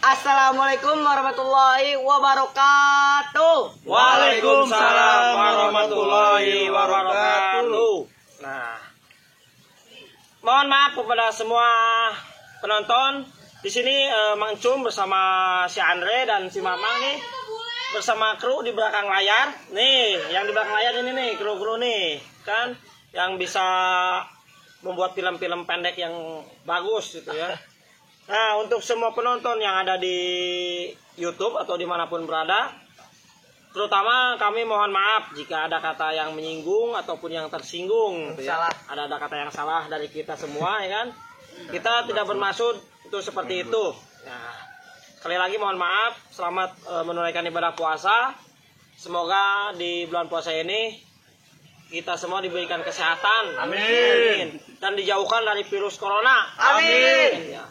Assalamualaikum warahmatullahi wabarakatuh. Waalaikumsalam warahmatullahi wabarakatuh. Nah, mohon maaf kepada semua penonton. Di sini Mang Cum bersama si Andre dan si Mamang nih bersama kru di belakang layar. Nih, yang di belakang layar ini nih kru-kru nih, kan yang bisa membuat film-film pendek yang bagus gitu ya. Nah, untuk semua penonton yang ada di YouTube atau dimanapun berada, terutama kami mohon maaf jika ada kata yang menyinggung ataupun yang tersinggung gitu ya. Ada kata yang salah dari kita semua ya kan. Kita tidak bermaksud itu seperti itu. Nah, sekali lagi mohon maaf. Selamat menunaikan ibadah puasa. Semoga di bulan puasa ini kita semua diberikan kesehatan. Amin. Dan dijauhkan dari virus corona. Amin. Ya.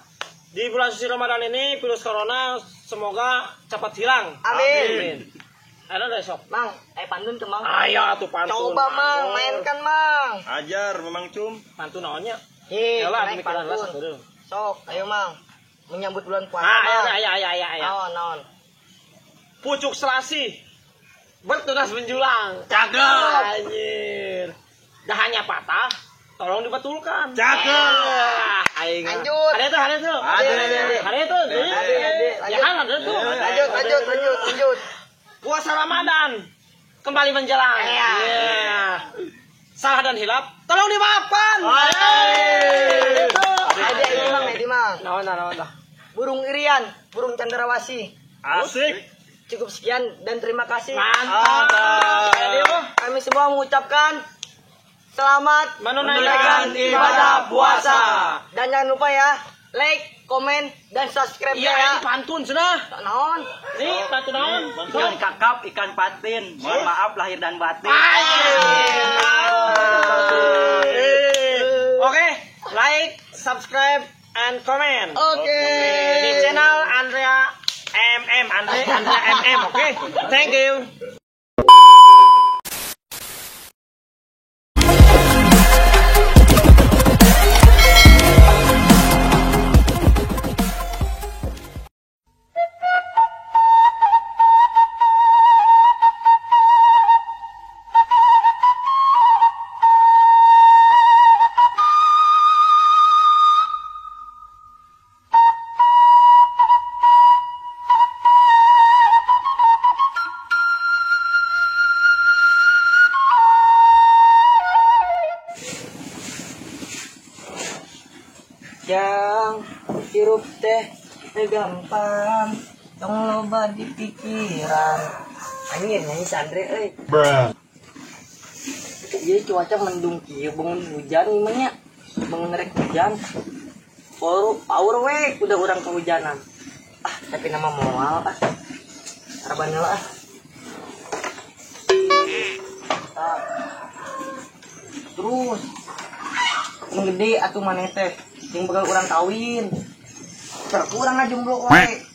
Di bulan suci Ramadan ini virus corona semoga cepat hilang. Amin. Ada deh sok. Mang, pantun ke Mang. Ayo tuh pantun. Coba Mang, mainkan Mang. Ajar Mang Cum. Pantun naonnya? Yalah, naik pantun. Sok, ayo Mang. Menyambut bulan puasa. Mang. Ayo. Naon. Pucuk selasi bertunas menjulang. Cakep. Anjir. Dahannya patah, tolong dibetulkan. Cakep. Aing. Lanjut. Ada tuh. Ada. Ya kan ada tuh. Lanjut. Puasa Ramadan kembali menjelang. Iya. Salah dan hilap tolong dimaafkan. Ada Mang. Naon. Burung irian, burung cendrawasih. Asik. Cukup sekian dan terima kasih. Mantap. Kami semua mengucapkan selamat Menunaikan ibadah puasa. Dan jangan lupa ya, like, komen, dan subscribe Iya, ya. ini pantun sudah. Naon? Nih, pantun naon? Ikan kakap, ikan patin. Mohon maaf lahir dan batin. Oke, like, subscribe, and comment. Oke. Di channel Andrea MM, Andrea MM. Oke, thank you. Yang hirup teh gampang, tong loba di pikiran. Anjir nyanyi Sandre euy. Jadi cuaca mendung kieu bangun hujan gimana? Bangun rek hujan. Power we udah urang kehujanan. Tapi nama moal Harapan heula Terus menggede atuh maneh teh yang bakal urang kawin. Kurang aja jomblo wae.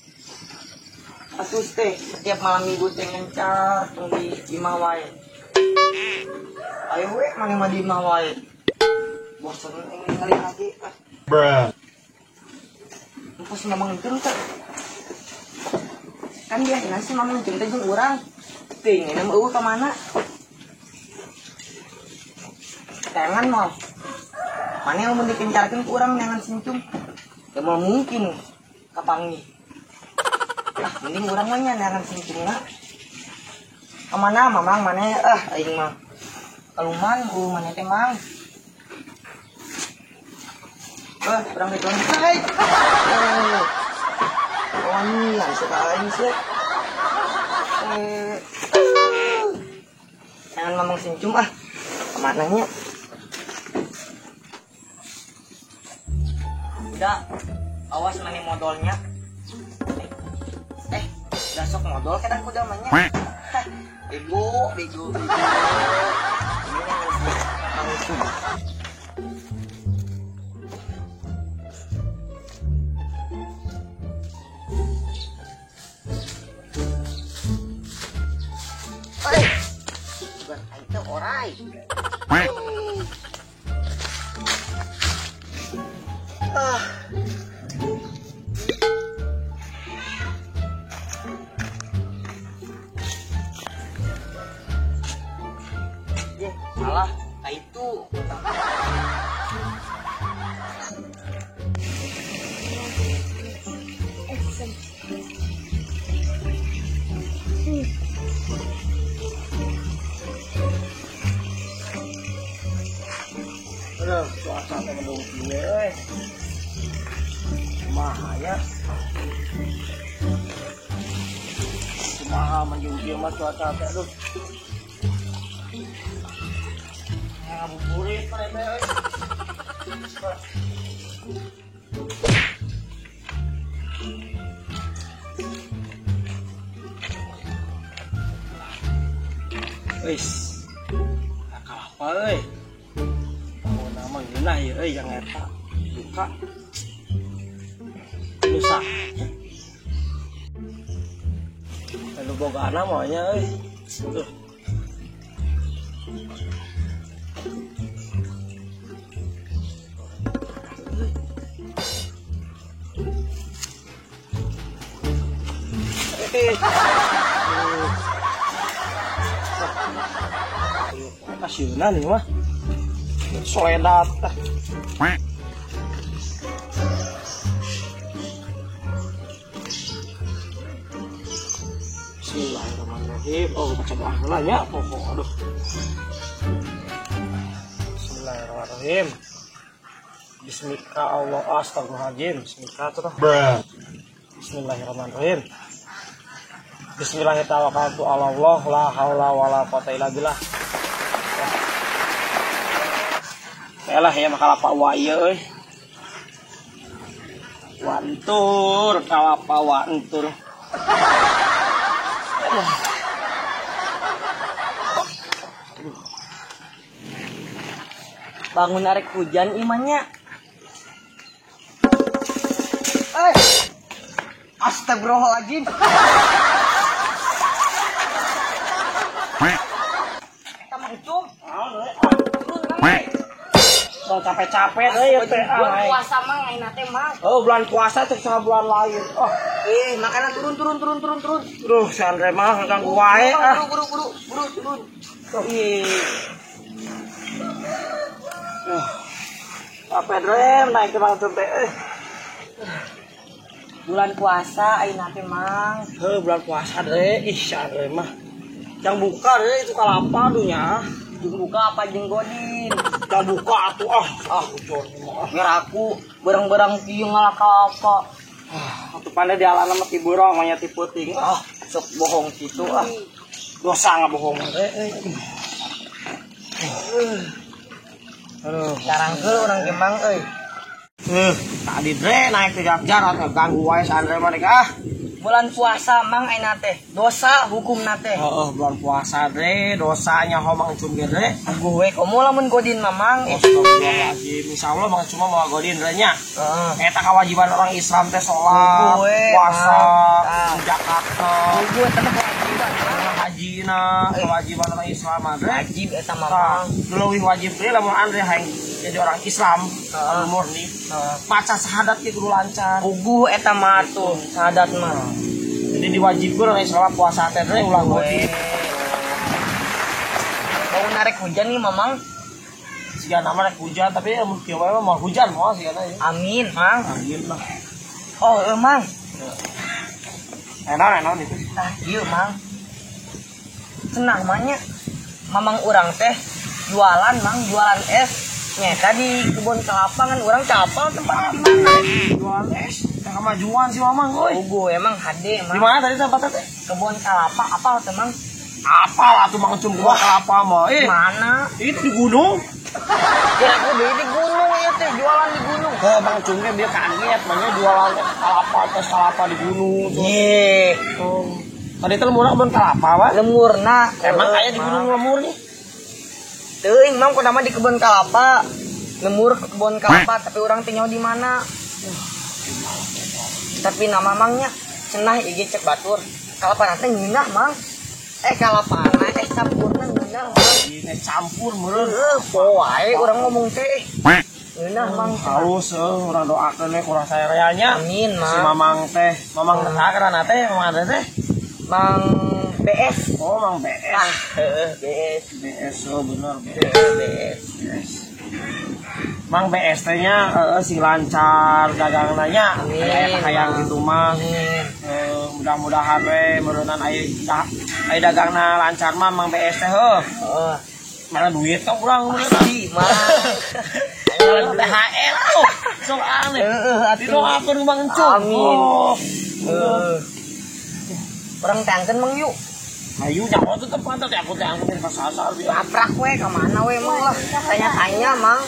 Atuh teh setiap malam minggu teh ngencar di imah wae. Ayo we mana mah di imah wae. Bosan ningali lagi. Pas mamang itu teh. Kan dia nasi mamang cinta jeung urang. Teh ini mah eueuh ka mana? Tangan mau. Mana yang mau dikencarkan kurang dengan senyum? Ya mau mungkin kapangi. Mending orang mah dengan senyum lah. Kemana mamang mana? Aing mah. Kaluman, mana teh mang? Kurang itu hai. Wangian sekali sih. Jangan mamang senyum Kemananya? Udah, awas mana modalnya. Dasok modal kadang udah banyak. Bego. Bukan itu orai. teh mendung kieu euy. Kumaha ya? Kumaha mendung kieu mah cuaca teh aduh. Ngabuburit mah teh euy. Wis. Apa euy? Oh nama geunah ieu euy yang eta. Buka. Rusak. Anu bogana maunya euy. Tuh. Kasiunan ini mah soedat teh. Bismillahirrahmanirrahim. Oh baca doa lah ya pokok aduh. Bismillahirrahmanirrahim. Bismika Allah astagfirullahaladzim. Bismika tuh dah. Bismillahirrahmanirrahim. Bismillahirrahmanirrahim. Allah la haula wala quwata illa billah. Elah ya makalapa wa ieu euy. Wantur kalapa wantur. Bangun arek hujan imannya. Astagfirullahaladzim. Kita mangcum. Mau capek-capek euy teh. Bulan puasa mah ngaina teh mah. Oh bulan puasa teh sama bulan lain. Oh, Makanan turun. duh si Andre mah ganggu wae ah. Buru turun. Apa Andre naik ke langsung teh euy. Bulan puasa ayeuna teh mang. Bulan puasa deh, ih si Andre mah. Yang buka deh itu kalapa dunya. Jeung buka apa jeung godin. Yang buka atuh bocor mah. Ngeraku berang-berang kieu ngalaka apa. Atuh pandai di alana mah ti beurang mah ti peuting. Sok bohong kitu Dosa ngabohong teh euy. Aduh, Carangkeul urang ge mang euy. tadi dre naik ke jar-jar ganggu wae si Andre mah Bulan puasa mang ayeuna teh dosa hukumna teh. bulan puasa dre dosanya homang cum ge dre. Gue komo lamun godin mamang. Astagfirullahaladzim. Insyaallah mang cuma mau godin dre nya. Eta kewajiban orang Islam teh salat, puasa, zakat, Gue teh kewajiban. hajina, kewajiban orang Islam dre. Wajib eta mamang. Leuwih wajib dre lamun Andre hayang jadi orang Islam murni. Maca syahadat ge kudu lancar. Puguh eta mah tuh sahadat mah. Jadi diwajibkan oleh Islam puasa teh ulah godin. Mau narik hujan nih mamang. Siga nama rek hujan tapi mun kieu wae mah hujan moal sigana ya. Amin mang. Amin lah. Oh mang. Enak itu. Ieu mang. Senang mahnya. Mamang urang teh jualan mang, jualan es. Nyeta di kebun kelapa kan orang capal tempatnya di mana? Jual es. Yang kemajuan sih mamang euy. Gue emang hade Di mang. mana tadi tempatnya teh? Kebun kelapa apa tuh mang? Apal atuh mang cum gua kelapa mah. Mana? Itu di gunung. Ya aku di gunung ya teh jualan di gunung. Bang cum ge dia kaget banyak jualan kelapa tes kelapa di gunung. Ye. Tadi teh lemurna kebun kelapa, Pak. Lemurna. Emang aya di gunung lemur nih. Teuing mang kudu mah di kebun kelapa. Lemur ke kebun kelapa tapi orang tinggal di mana? Tapi nama mangnya cenah ieu cek batur. Kelapa teh ngeunah mang. Kelapa campurna ngeunah mang. Ini campur meureun. Poe urang ngomong teh. Ngeunah mang. Halus urang doakeun we kurang saereanya. Amin Si mang. mamang teh, mamang saha karana teh, mamang Andre teh. Mang BS. Oh, Mang BS. BS. BS, oh bener BS. BS. Mang BS teh-nya sing lancar dagang nanya. Amin. Aya hayang gitu mah. Amin. Mudah-mudahan we meureunnan aya dagangna lancar mah Mang BS teh heuh. mana duit kau kurang Pasti, Mang. mana THR tuh sok aneh dino aku rumah encung. Amin. Orang tangken Mang yuk. Ayo nyawa tuh tempat tadi aku tangken pas asal biar Laprak we kemana we Mang lah. Tanya-tanya Mang.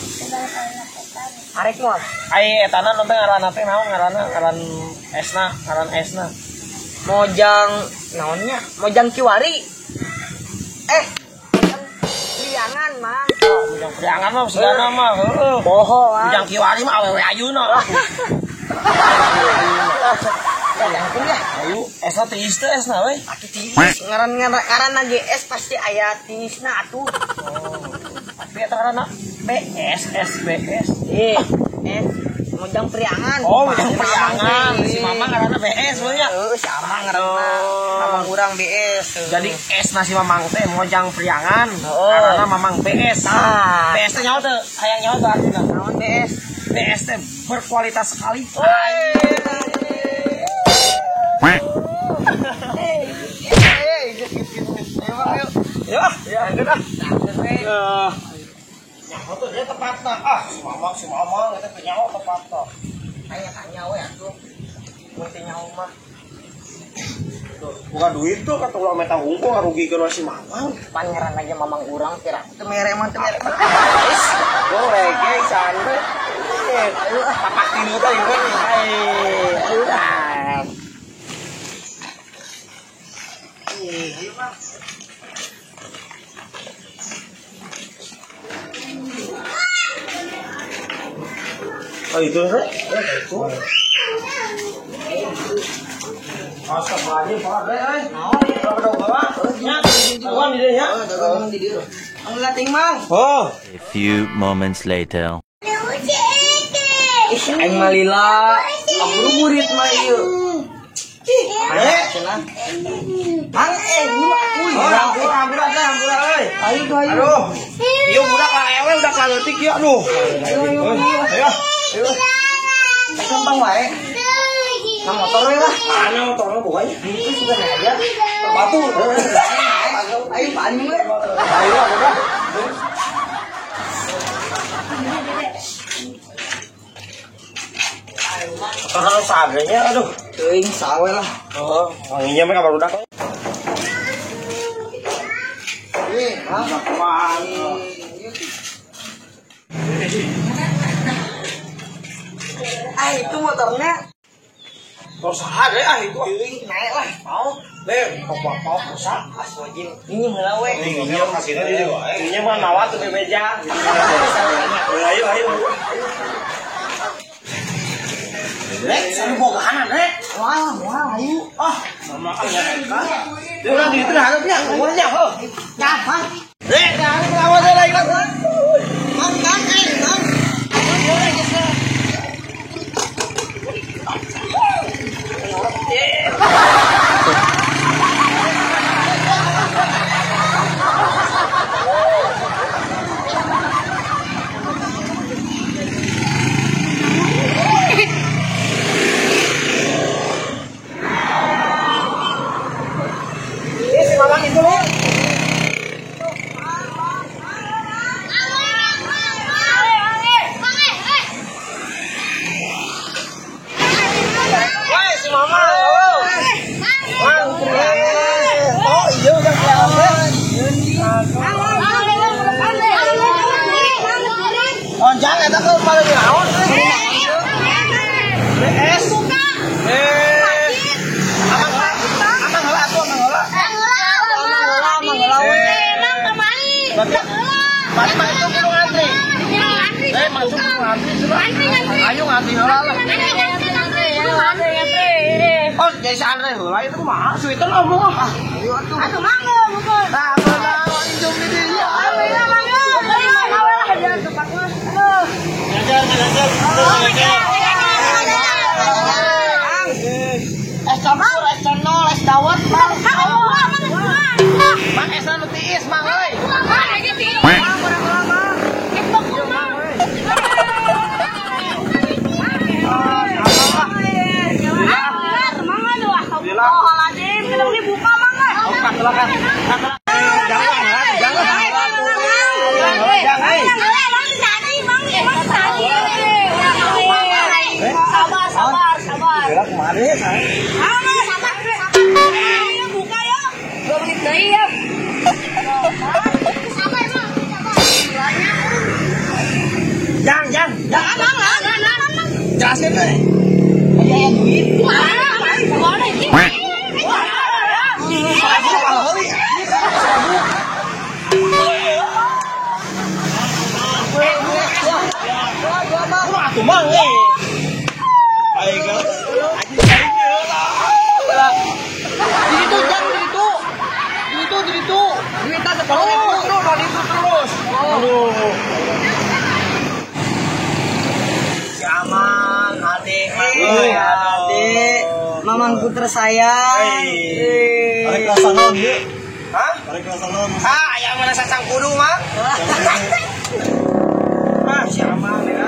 Arek mah. ai etana nanti ngaran teh naon ngaran esna Mojang naonnya? Mojang Kiwari. Mojang Priangan Mang. oh bujang priangan mah segala mah heueuh Poho Mang. bujang kiwari mah awewe ayeuna Tangken ya. ayo esna tiis teh esna we Atuh tiis ngaran GS pasti aya tiisna atuh. tapi eta ngaranna BS Mojang Priangan. oh bujang priangan si mama ngaranna BS we nya Sama ngaranna. Mamang urang BS. jadi esna si mamang teh mojang priangan Oh. ngaranna mamang BS Nah. BS teh nyaho teh hayang nyaho teh artina Naon BS? BS teh berkualitas sekali ya nyaho tuh dia tepatna si mamang eta teh nyaho tepatna Tanya-tanya we atuh. Mun teh nyaho mah bukan duit tuh kata ulang meta hungkul ngarugikeun si mamang pangeran aja mamang urang kira teu mere mah teu mere. boleh guys santai ayo papak tilu teh ieu ayo oh itu sih itu masa banyak pak deh berapa dong bawa nya bawa di dia ya Dagang di dieu. Ang lating Mang. oh A few moments later. Aing malila. Buru-burit mah ieu. Cenah. Mang buru akuy. hampura euy Ayo aduh ieu budak lalewe udah kaleutik ieu aduh ayo gampang wae. Nah motor we lah. mana motornya bukannya Itu sudah aja. batu Ayo paling we. ayo udah kalau sagenya aduh Teuing sawe lah. oh wanginya mah kabar udah Itu motornya. kau sahar ya itu Teuing naik lah. Mau. ber kau rusak Aswajin. Ini heula we. ini kasihnya dia ini mah nawat tuh di meja ayo Rek, saya mau ke kanan, Rek. Wah, ayo. Sama kan ya, kan? Dia udah di tengah harusnya, umurnya, ho. Jangan. Rek, jangan melawan saya lagi, kan? Mang. Si mamang itu, Rek. Woi, si mama, halo. Mang, oh iya udah kelihatan. Oh jangan, kita ke pada dirawat. BS. Amang heula atuh, amang heula. Balik mah itu kudu ngantri. Masuk kudu ngantri. Ayo ngantri heula lah. Oh, jadi si Andre heula itu kumaha? Suiter ngomong ah. Ayo atuh. Nah, benar, injung di dia. Es campur, es cendol, es dawet, Mang. Mang esa nu tiis, Mang euy. Silakan. Jangan. Buka ya. 2 menit deui ya. Sama emang. Jangan. Jelasin deh. Aya duit. Atuh mang nih. Ayo Itu. Duitnya 10.000 terus. Aduh. Si Aman, adik, Adik, Mamang putra saya. Arek rasa naon ieu? Hah? Arek rasa naon? Aya mana sacang kudu mah. Si Aman ya.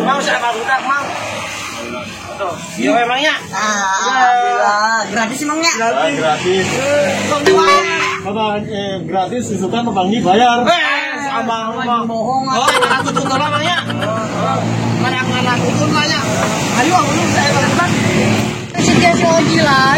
Mau si Aman budak, Mang. Tuh, iya memangnya. Alhamdulillah, gratis emangnya. Gratis. Gratis disukan Bang bayar. Si Aman mah. Bohong Oh, anak tutun namanya. Mana yang anak tutun banyak. Ayo, saya balik. Setia si Oji lah.